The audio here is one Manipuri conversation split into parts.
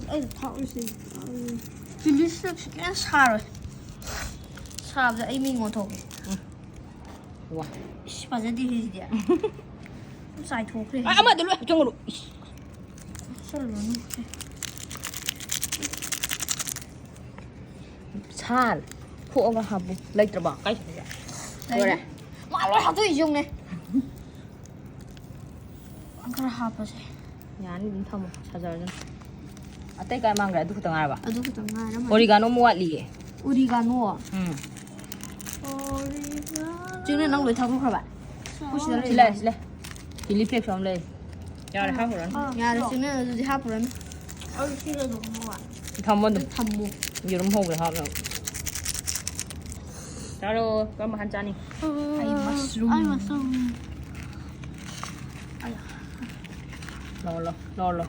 타오시. 빌리스 그냥 사러. 사자 이미 못 오게. 와. 씨발 저 뒤에. sai thuộc đi. Mà để luôn trong rồi. Sao rồi nó? Sal. Phụ vào hộp lấy trở bỏ cái. Rồi này. Mà nó học tôi dùng này. Ăn cái hộp gì? Nhà đi đến thăm sao giờ nữa. À tay cái mang cái tôi tặng ai bà? tôi tặng ai đó mà. Oregano mua gì? Oregano. Chứ nên nó lấy thau không bạn? Xin lỗi. Chili flakes không lấy. Nhà này khác rồi. Nhà này chứ nên là khác rồi. Chứ là đúng không ạ? Thăm mua được. Thăm mua. Nhiều lắm hộp rồi hộp rồi. Sao đâu có mà ăn chan đi. Ai mushroom. Lo.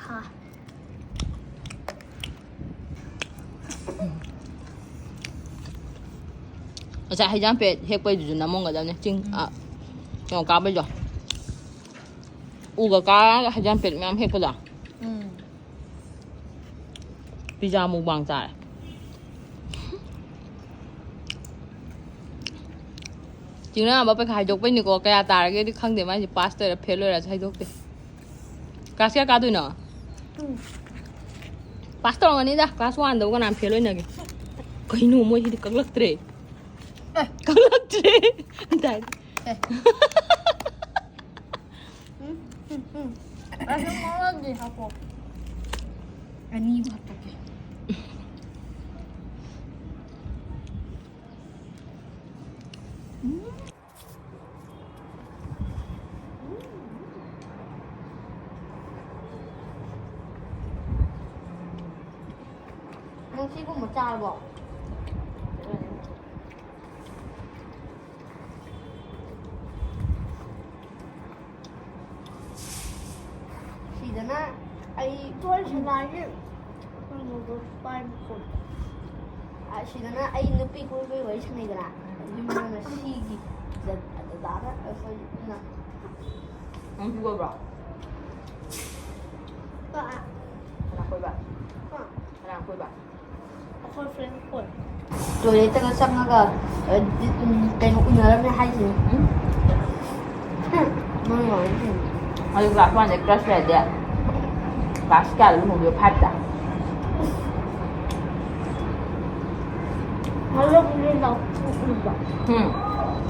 Ha. Sa hay jam pe hek pai ju na mong ga ne ching a ngo ka ba jo u ga ka hay jam pe mam hek pa da pizza mu bang cha chừng nào mà phải khai dọc với nhiều có cái tà cái khăn để mà chỉ pasta là phê rồi là hay dọc đi cá sấu cá đuôi nọ pasta là cái gì đó cá sấu ăn đâu có làm phê rồi này cái nụ môi thì căng lắc tre đây gì hả cô? Anh yêu hả cô? Nó chỉ có một chai bỏ. Sidana ay tuwal siya lagi. Sidana ay nupi ko ay siya na gana. Yung mga sige. Dada na. Ang juga bro. Ba. Anak ko ba? Anak ko ba? Ako friend ko. Rồi đấy tao sang nga cái nó cũng nhớ lắm hay gì. Nó nói gì. Ay glass one the glass red there. Pascal mo yo pata. Nó lúc lên đầu cũng được.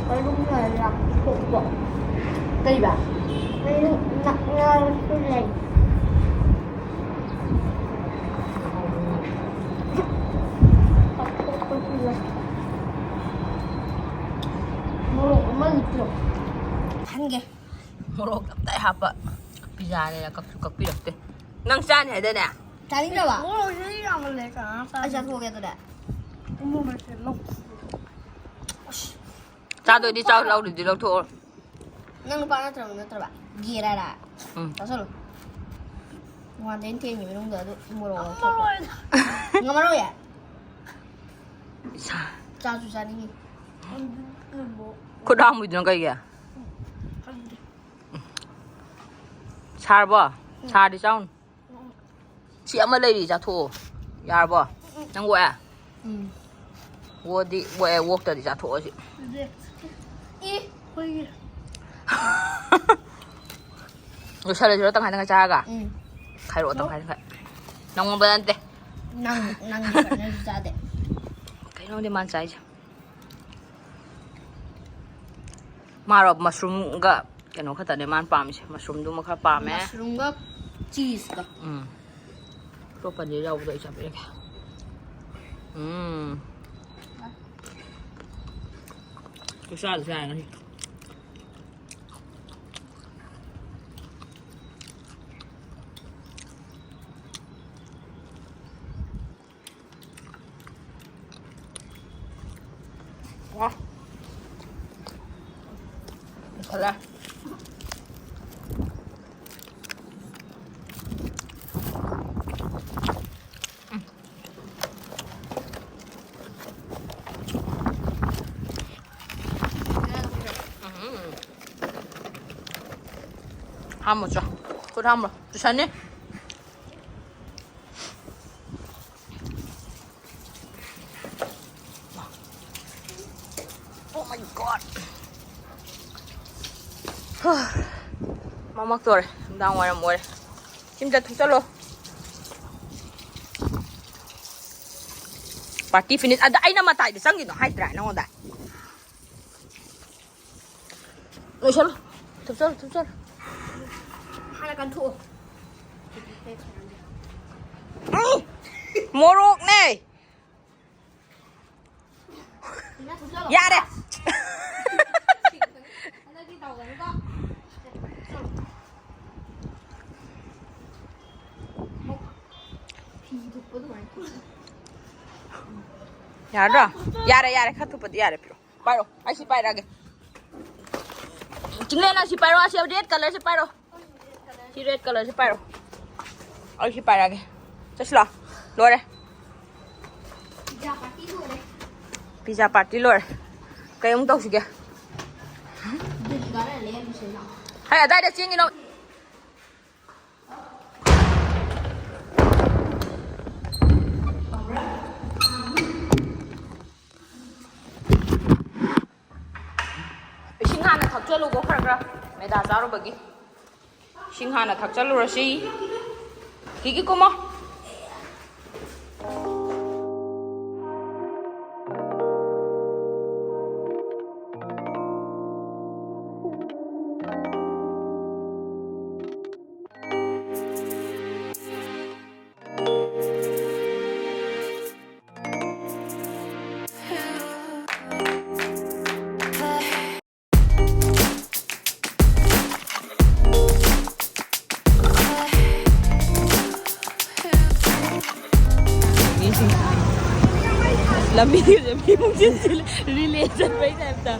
Cái lúc này là cũng được. Đây bà. Đây nặng cái này. Ăn kìa. Murok tại hộp ạ. Pizza này là cực kỳ đặc biệt. Năng chan này đây nè. Chan đi đâu ạ? Anh chan thua kìa tôi đã. Cha tôi đi sau lâu đi đâu thua. Năng lupa nó terus bạn. Gira đã. Tahu solo. Ngoan đến thiên thì mình giờ mua đồ. Nggak mau ya? Cha susah nih. Kok đang mùi cái kìa. Char bò, char đi xong. Chị em ở đây đi chả thua. Yar bò, năng quẹ. Wo đi, wo walk đi chả thua chị. Rồi sao lại cho tăng hai tăng cha cả? Khai rồi tăng hai. Nong mau bên đây. Nang ra đấy. Cái nó đi mang trái chứ. Mà rồi mushroom ga cái nó khá là man palm chứ mushroom đúng mà khá palm ấy. Mushroom ga cheese ga. Rồi phần gì đâu vậy chả biết. Cái sao thì sao này. Wow. Thật ra 하모죠. 그 하모. 주사님. Oh my god. Mà mắc rồi, ra ngoài là muối. Chim chặt thúc chất luôn. Party finish. Ada ay naman tayo. Sang gino, hay try na ko da. Ôi sao luôn. Thúc chất. Hai con thua. Mua ruột này. Dạ đây. Dạ rồi. Dạ đây, khát thuốc dạ đây. Bay rồi, anh sẽ bay ra kìa. Chính lên anh sẽ bay rồi, anh sẽ red color sẽ bay rồi. Chị red color sẽ bay rồi. Anh sẽ bay ra kìa. Chắc là lôi đây. Pizza party lôi. Cái ông tao gì kìa. Hay ở đây được chiên gì đâu. 싱하나 탁절루고 그래. 매다 자로 버기. 싱하나 탁절루러시. 기기 꼬마. Làm video để mình không biết relation với em ta.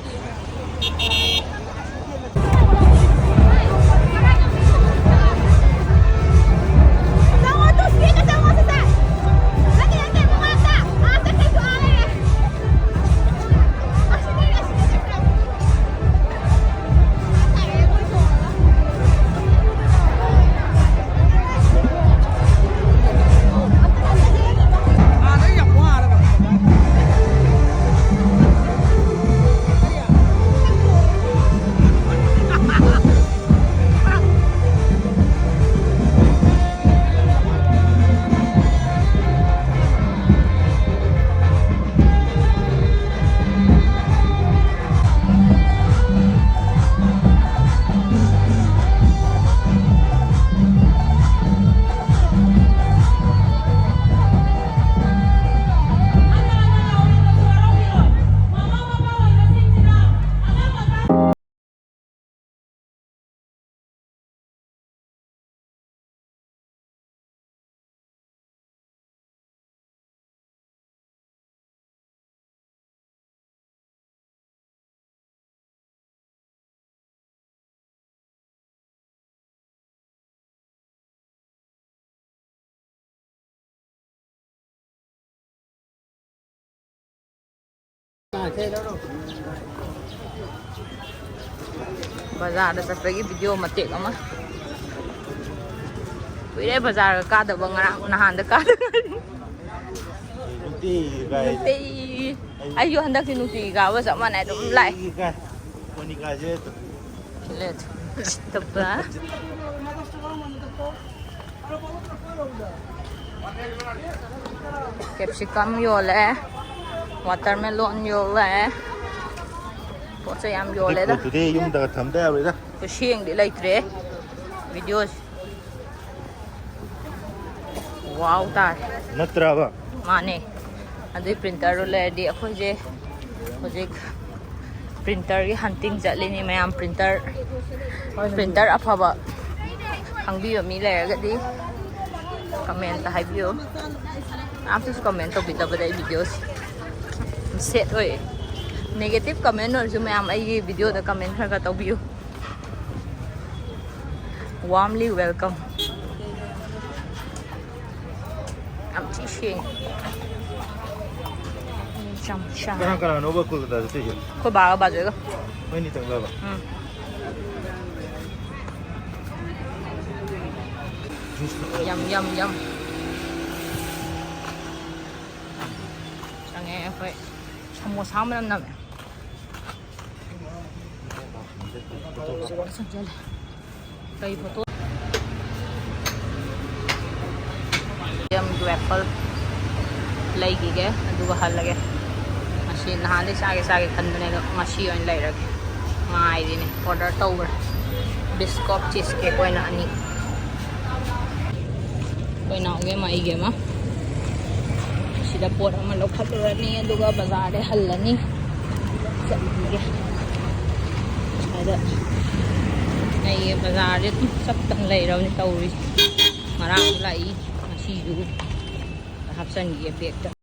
Bazaar sa pagi video matik ama. Pwede bazaar ka da bang nahan da ka. Nuti. Ayo hendak si nuti ka wa sa man ay dum lai. Monica je. Let. Tapa. Capsicum yole. Watermelon yole. Có chơi em vô lấy đó. Today yung daga thamda rồi đó. Có xiên để lấy tre. Video. Wow ta. Natra ba. Mane. Adi printer ro le di ako je. Project printer cái hunting chạy lên này em printer afaba. Hang bio mi le ga di. Comment hai bio. After comment to bita ba dai videos. Set oi. Negative comment or so ma'am ay video da comment ka to view. Warmly welcome. I'm teaching. Chăm. Kana no ba kul da te je. Ko ba rồi. Mai ni tang ba. Yum yum yum. Changé phải samosa mà nằm. Cây photo. Yum apple. Lấy gì cái, anh đưa hal lagi. Machine nahan đi sage khăn bên này machine anh lấy rồi. Mai đi này order tower. Biscuit cheesecake quay na ni. Quay nào cái mà cái mà. Sida pot ama lo khat ra ni aduga bazar de hallani. Chali ge. Ada. Này bazar de sắp tận lấy rồi ni tàu đi. Marang lai machine du. Hapsan ge bek ta.